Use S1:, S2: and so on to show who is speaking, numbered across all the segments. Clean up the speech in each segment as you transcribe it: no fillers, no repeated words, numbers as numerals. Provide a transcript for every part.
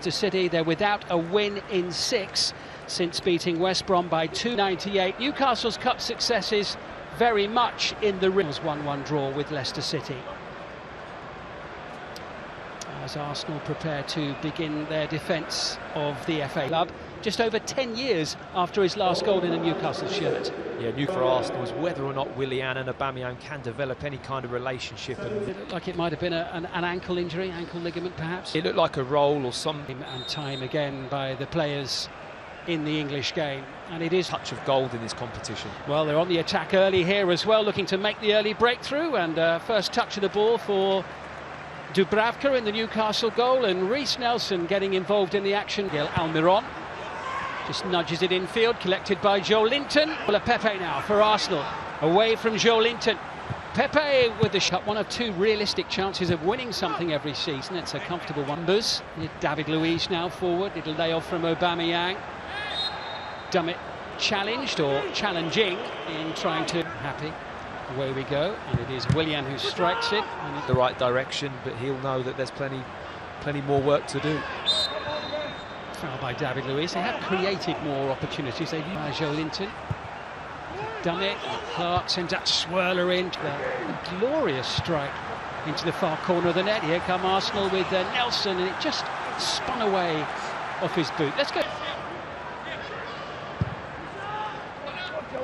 S1: Leicester City. They're without a win in 6 since beating West Brom by 298. Newcastle's cup successes very much in the ring. 1-1 draw with Leicester City. As Arsenal prepare to begin their defence of the FA Club, just over 10 years after his last goal in a Newcastle shirt.
S2: Yeah, new for Arsenal is whether or not Willian and Aubameyang can develop any kind of relationship. And
S1: it looked like it might have been an ankle injury, ankle ligament perhaps.
S2: It looked like a roll or something.
S1: And time again by the players in the English game, and it is
S2: touch of gold in this competition.
S1: Well, they're on the attack early here as well, looking to make the early breakthrough, and first touch of the ball for Dubravka in the Newcastle goal, and Reiss Nelson getting involved in the action. Almiron just nudges it infield, collected by Joe Linton. Well, Pepe now for Arsenal, away from Joe Linton. Pepe with the shot, one of 2 realistic chances of winning something every season. It's a comfortable one. David Luiz now forward, it'll lay off from Aubameyang. Dummett challenged or challenging in trying to happy. Away we go, and it is Willian who strikes it.
S2: And the right direction, but he'll know that there's plenty more work to do.
S1: Foul by David Luiz. They have created more opportunities. They've used Joe Linton. Dummett, Clark sends that swirler in. A glorious strike into the far corner of the net. Here come Arsenal with Nelson, and it just spun away off his boot. Let's go.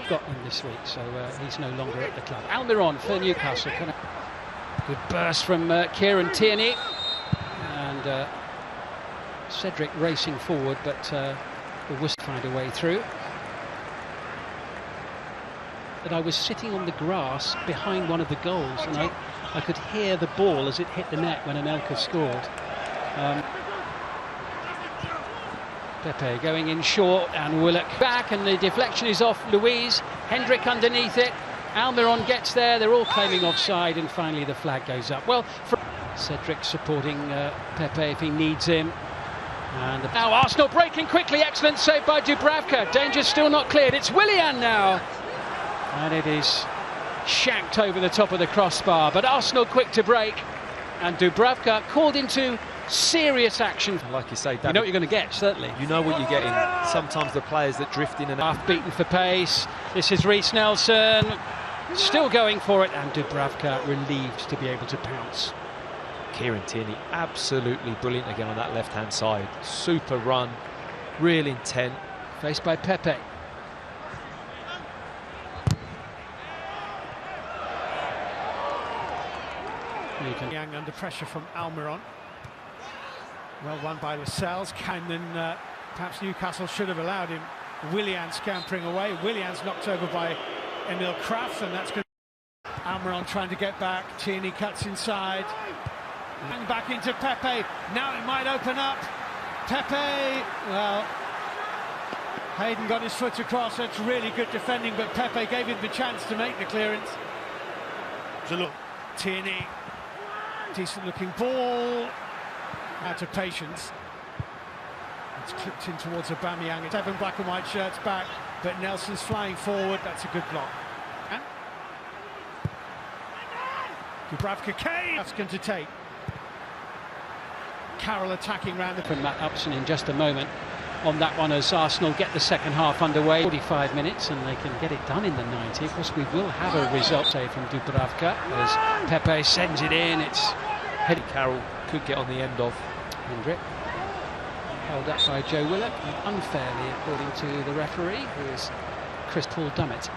S1: Scotland this week, so he's no longer at the club. Almiron for Newcastle. Good burst from Kieran Tierney, and Cedric racing forward, but the West find a way through. But I was sitting on the grass behind one of the goals, and I could hear the ball as it hit the net when Anelka scored. Pepe going in short, and Willock back, and the deflection is off Luiz. Hendrick underneath it. Almiron gets there. They're all claiming offside, and finally the flag goes up. Well, Cedric supporting Pepe if he needs him. And now Arsenal breaking quickly. Excellent save by Dubravka. Danger still not cleared. It's Willian now, and it is shanked over the top of the crossbar. But Arsenal quick to break, and Dubravka called into serious action.
S2: Like you say, David,
S1: you know what you're going to get, certainly.
S2: You know what you're getting. Sometimes the players that drift in and out.
S1: Half beaten for pace. This is Reiss Nelson, still going for it, and Dubravka relieved to be able to pounce.
S2: Kieran Tierney absolutely brilliant again on that left-hand side. Super run, real intent.
S1: Faced by Pepe.
S3: Young under pressure from Almiron. Well won by Lascelles. And then perhaps Newcastle should have allowed him. Willian scampering away. Willian's knocked over by Emil Kraft, and that's good. Almiron trying to get back. Tierney cuts inside. And back into Pepe. Now it might open up. Pepe, well, Hayden got his foot across. That's really good defending, but Pepe gave him the chance to make the clearance. So look, Tierney, decent looking ball. Out of patience. It's clipped in towards Aubameyang. 7 black and white shirts back, but Nelson's flying forward. That's a good block. And Dubravka Kane. That's going to take. Carroll attacking round the...
S1: From Matt Upson in just a moment on that one, as Arsenal get the second half underway. 45 minutes, and they can get it done in the 90. Of course, we will have a result, say, from Dubravka, as Pepe sends it in. It's headed.
S2: Carroll could get on the end of.
S1: Hendrick held up by Joe Willock, unfairly according to the referee, who is Chris Paul Dummett.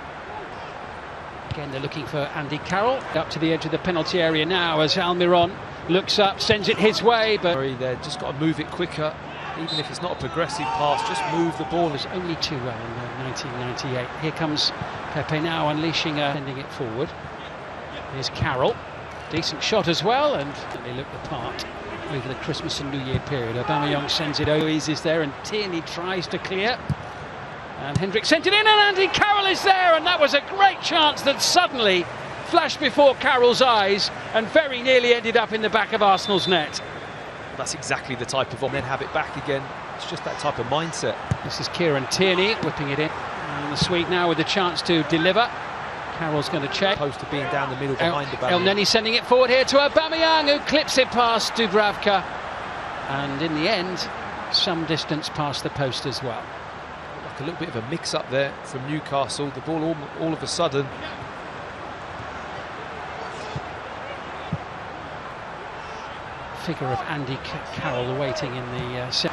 S1: Again, they're looking for Andy Carroll. Up to the edge of the penalty area now, as Almiron looks up, sends it his way, but
S2: they've just got to move it quicker. Even if it's not a progressive pass, just move the ball.
S1: It was only 2-0 in 1998. Here comes Pepe now, unleashing sending it forward. Here's Carroll. Decent shot as well, and they look the part over the Christmas and New Year period. Aubameyang sends it over, is there, and Tierney tries to clear. And Hendrick sent it in, and Andy Carroll is there, and that was a great chance that suddenly flashed before Carroll's eyes and very nearly ended up in the back of Arsenal's net.
S2: Well, that's exactly the type of... and then have it back again. It's just that type of mindset.
S1: This is Kieran Tierney whipping it in. And the Swede now with the chance to deliver. Carroll's going to check.
S2: Opposed to being down the middle behind Aubameyang.
S1: El Neni sending it forward here to Aubameyang, who clips it past Dubravka. And in the end, some distance past the post as well.
S2: Like a little bit of a mix-up there from Newcastle. The ball all of a sudden.
S1: Figure of Andy Carroll waiting in the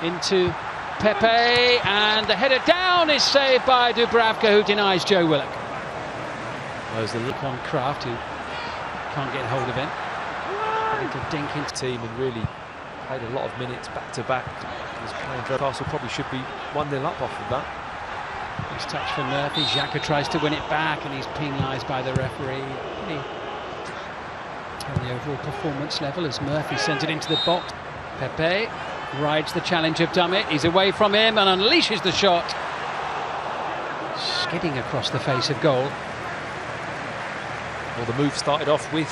S1: into Pepe, and the header down is saved by Dubravka, who denies Joe Willock.
S2: There's the
S1: Look on Kraft, who can't get hold of him. A little dink into
S2: team and really played a lot of minutes back to back. Newcastle probably should be 1-0 up off of that.
S1: Nice touch for Murphy. Xhaka tries to win it back and he's penalised by the referee. On the overall performance level as Murphy sends it into the box. Pepe rides the challenge of Dummett. He's away from him and unleashes the shot. Skidding across the face of goal.
S2: Well, the move started off with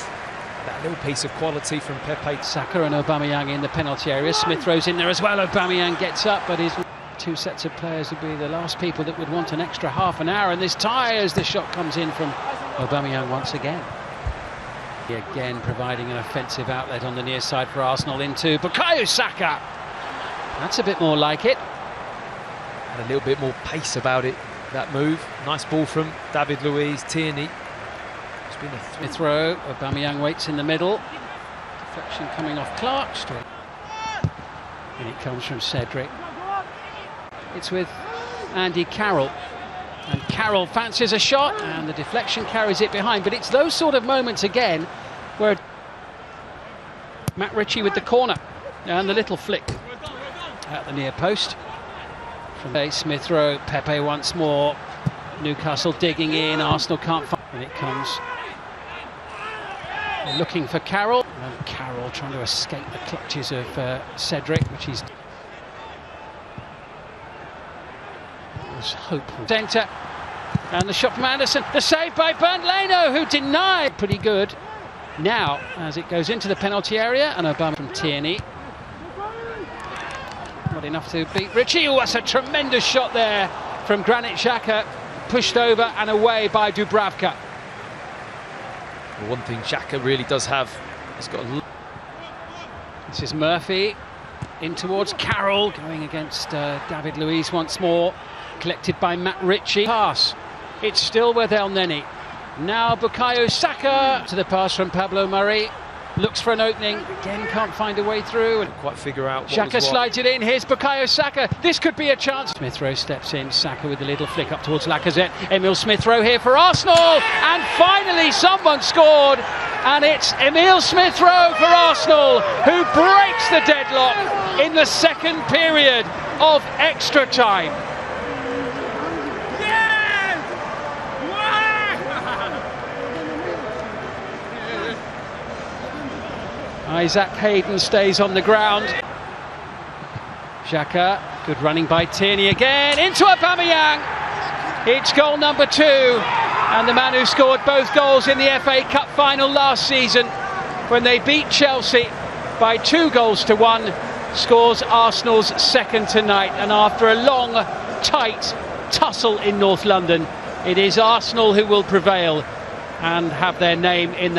S2: that little piece of quality from Pepe.
S1: Saka and Aubameyang in the penalty area. Smith throws in there as well. Aubameyang gets up, but his two sets of players would be the last people that would want an extra half an hour in this tie as the shot comes in from Aubameyang once again. Again providing an offensive outlet on the near side for Arsenal into Bukayo Saka. That's a bit more like it.
S2: And a little bit more pace about it, that move. Nice ball from David Luiz. Tierney. It's been a
S1: throw. Aubameyang waits in the middle. Deflection coming off Clark. And it comes from Cedric. It's with Andy Carroll. And Carroll fancies a shot, and the deflection carries it behind. But it's those sort of moments again where Matt Ritchie with the corner and the little flick at the near post. From Smith Rowe, Pepe once more. Newcastle digging in. Arsenal can't find. And it comes looking for Carroll. And Carroll trying to escape the clutches of Cedric, which he's. Hopeful. Centre, and the shot from Anderson, the save by Bernd Leno, who denied. Pretty good now as it goes into the penalty area, and Obama from Tierney. Not enough to beat Ritchie. Oh, that's a tremendous shot there from Granit Xhaka, pushed over and away by Dubravka.
S2: Well, one thing Xhaka really does have, he's got a...
S1: This is Murphy in towards Carroll, going against David Luiz once more. Collected by Matt Ritchie. Pass. It's still with El Neni. Now Bukayo Saka to the pass from Pablo Murray. Looks for an opening. Again, can't find a way through.
S2: And quite figure out.
S1: Xhaka slides it in. Here's Bukayo Saka. This could be a chance. Smith Rowe steps in. Saka with a little flick up towards Lacazette. Emile Smith Rowe here for Arsenal. And finally, someone scored. And it's Emile Smith Rowe for Arsenal, who breaks the deadlock in the second period of extra time. Isaac Hayden stays on the ground. Xhaka, good running by Tierney again, into Aubameyang. It's goal number 2, and the man who scored both goals in the FA Cup final last season when they beat Chelsea by 2-1, scores Arsenal's second tonight. And after a long, tight tussle in North London, it is Arsenal who will prevail and have their name in the